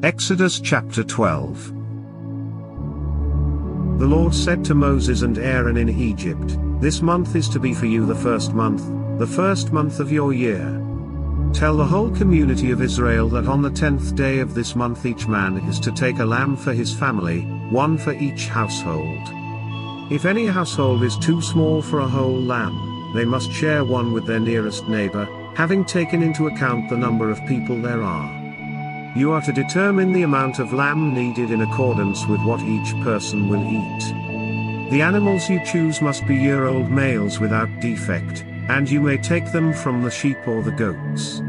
Exodus chapter 12. The Lord said to Moses and Aaron in Egypt, "This month is to be for you the first month of your year. Tell the whole community of Israel that on the 10th day of this month each man is to take a lamb for his family, one for each household. If any household is too small for a whole lamb, they must share one with their nearest neighbor, having taken into account the number of people there are. You are to determine the amount of lamb needed in accordance with what each person will eat. The animals you choose must be year-old males without defect, and you may take them from the sheep or the goats.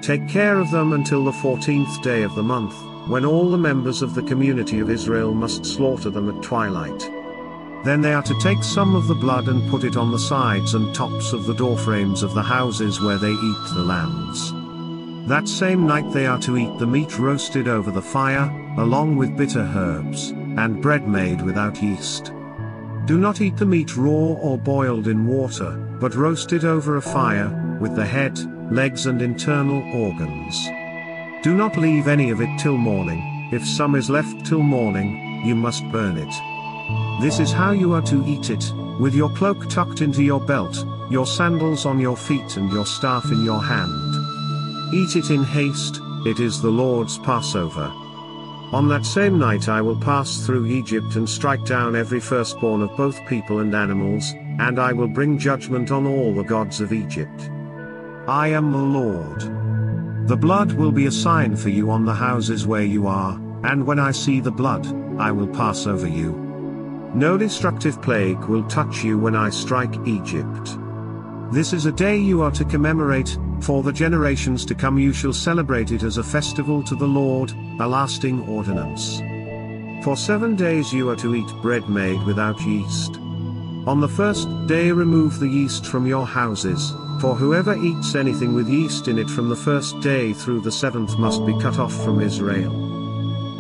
Take care of them until the 14th day of the month, when all the members of the community of Israel must slaughter them at twilight. Then they are to take some of the blood and put it on the sides and tops of the doorframes of the houses where they eat the lambs. That same night they are to eat the meat roasted over the fire, along with bitter herbs, and bread made without yeast. Do not eat the meat raw or boiled in water, but roast it over a fire, with the head, legs and internal organs. Do not leave any of it till morning. If some is left till morning, you must burn it. This is how you are to eat it, with your cloak tucked into your belt, your sandals on your feet and your staff in your hand. Eat it in haste, it is the Lord's Passover. On that same night I will pass through Egypt and strike down every firstborn of both people and animals, and I will bring judgment on all the gods of Egypt. I am the Lord. The blood will be a sign for you on the houses where you are, and when I see the blood, I will pass over you. No destructive plague will touch you when I strike Egypt. This is a day you are to commemorate, for the generations to come you shall celebrate it as a festival to the Lord, a lasting ordinance. For 7 days you are to eat bread made without yeast. On the first day remove the yeast from your houses, for whoever eats anything with yeast in it from the first day through the 7th must be cut off from Israel.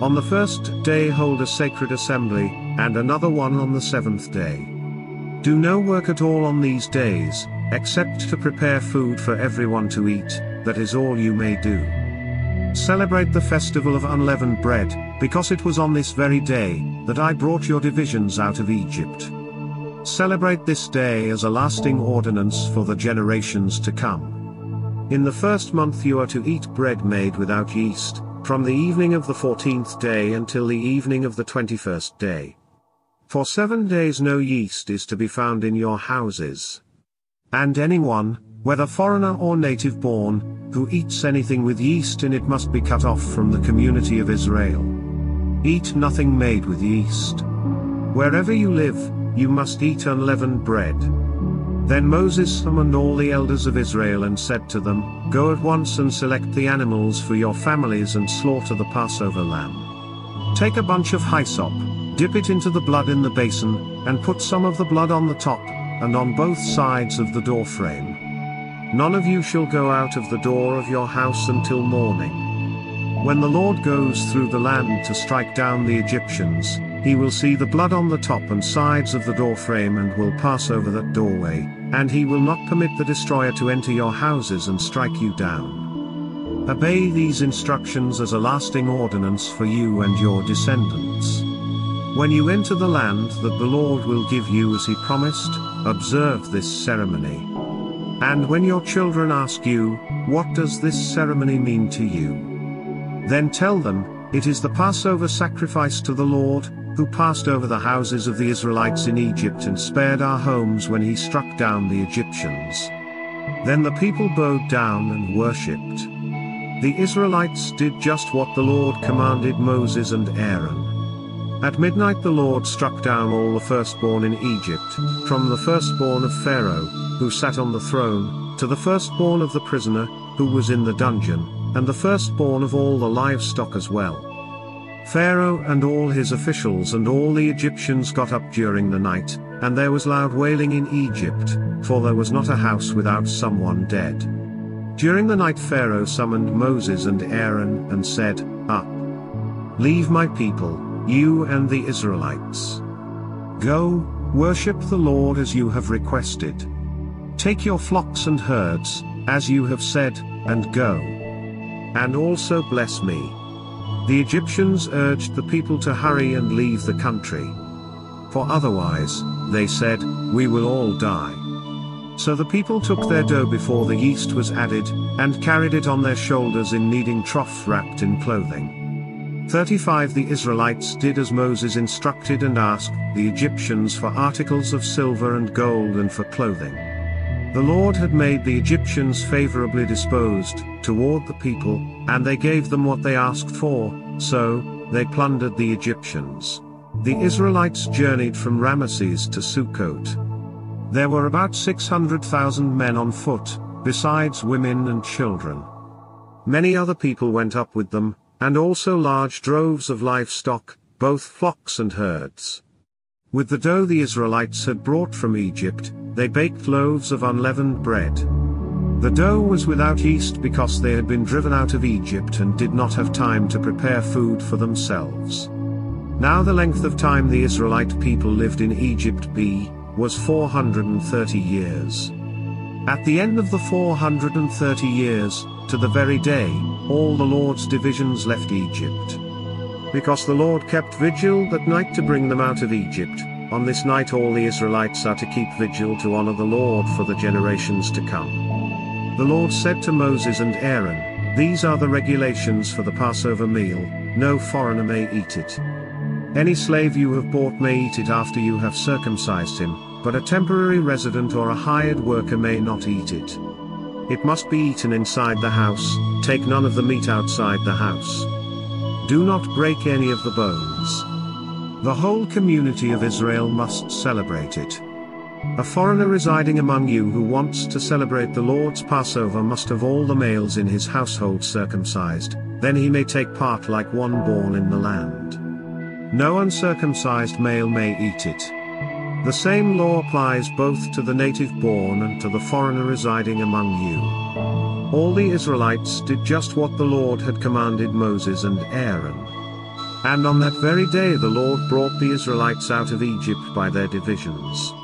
On the first day hold a sacred assembly, and another one on the 7th day. Do no work at all on these days, except to prepare food for everyone to eat, that is all you may do. Celebrate the festival of unleavened bread, because it was on this very day that I brought your divisions out of Egypt. Celebrate this day as a lasting ordinance for the generations to come. In the first month you are to eat bread made without yeast, from the evening of the 14th day until the evening of the 21st day. For 7 days no yeast is to be found in your houses. And anyone, whether foreigner or native born, who eats anything with yeast in it must be cut off from the community of Israel. Eat nothing made with yeast. Wherever you live, you must eat unleavened bread. Then Moses summoned all the elders of Israel and said to them, "Go at once and select the animals for your families and slaughter the Passover lamb. Take a bunch of hyssop, dip it into the blood in the basin, and put some of the blood on the top, and on both sides of the doorframe. None of you shall go out of the door of your house until morning. When the Lord goes through the land to strike down the Egyptians, he will see the blood on the top and sides of the doorframe and will pass over that doorway, and he will not permit the destroyer to enter your houses and strike you down. Obey these instructions as a lasting ordinance for you and your descendants. When you enter the land that the Lord will give you as he promised, observe this ceremony. And when your children ask you, 'What does this ceremony mean to you?' then tell them, 'It is the Passover sacrifice to the Lord, who passed over the houses of the Israelites in Egypt and spared our homes when he struck down the Egyptians.' Then the people bowed down and worshipped. The Israelites did just what the Lord commanded Moses and Aaron. At midnight the Lord struck down all the firstborn in Egypt, from the firstborn of Pharaoh, who sat on the throne, to the firstborn of the prisoner, who was in the dungeon, and the firstborn of all the livestock as well. Pharaoh and all his officials and all the Egyptians got up during the night, and there was loud wailing in Egypt, for there was not a house without someone dead. During the night Pharaoh summoned Moses and Aaron and said, 'Up! Leave my people, you and the Israelites. Go, worship the Lord as you have requested. Take your flocks and herds, as you have said, and go. And also bless me. The Egyptians urged the people to hurry and leave the country. For otherwise, they said, we will all die. So the people took their dough before the yeast was added, and carried it on their shoulders in kneading troughs wrapped in clothing. 35 The Israelites did as Moses instructed and asked the Egyptians for articles of silver and gold and for clothing. The Lord had made the Egyptians favorably disposed toward the people, and they gave them what they asked for, so they plundered the Egyptians. The Israelites journeyed from Ramesses to Sukkot. There were about 600,000 men on foot, besides women and children. Many other people went up with them, and also large droves of livestock, both flocks and herds. With the dough the Israelites had brought from Egypt, they baked loaves of unleavened bread. The dough was without yeast because they had been driven out of Egypt and did not have time to prepare food for themselves. Now the length of time the Israelite people lived in Egypt was 430 years. At the end of the 430 years, to the very day, all the Lord's divisions left Egypt. Because the Lord kept vigil that night to bring them out of Egypt, on this night all the Israelites are to keep vigil to honor the Lord for the generations to come. The Lord said to Moses and Aaron, these are the regulations for the Passover meal, no foreigner may eat it. Any slave you have bought may eat it after you have circumcised him, but a temporary resident or a hired worker may not eat it. It must be eaten inside the house, take none of the meat outside the house. Do not break any of the bones. The whole community of Israel must celebrate it. A foreigner residing among you who wants to celebrate the Lord's Passover must have all the males in his household circumcised, then he may take part like one born in the land. No uncircumcised male may eat it. The same law applies both to the native born and to the foreigner residing among you. All the Israelites did just what the Lord had commanded Moses and Aaron. And on that very day the Lord brought the Israelites out of Egypt by their divisions.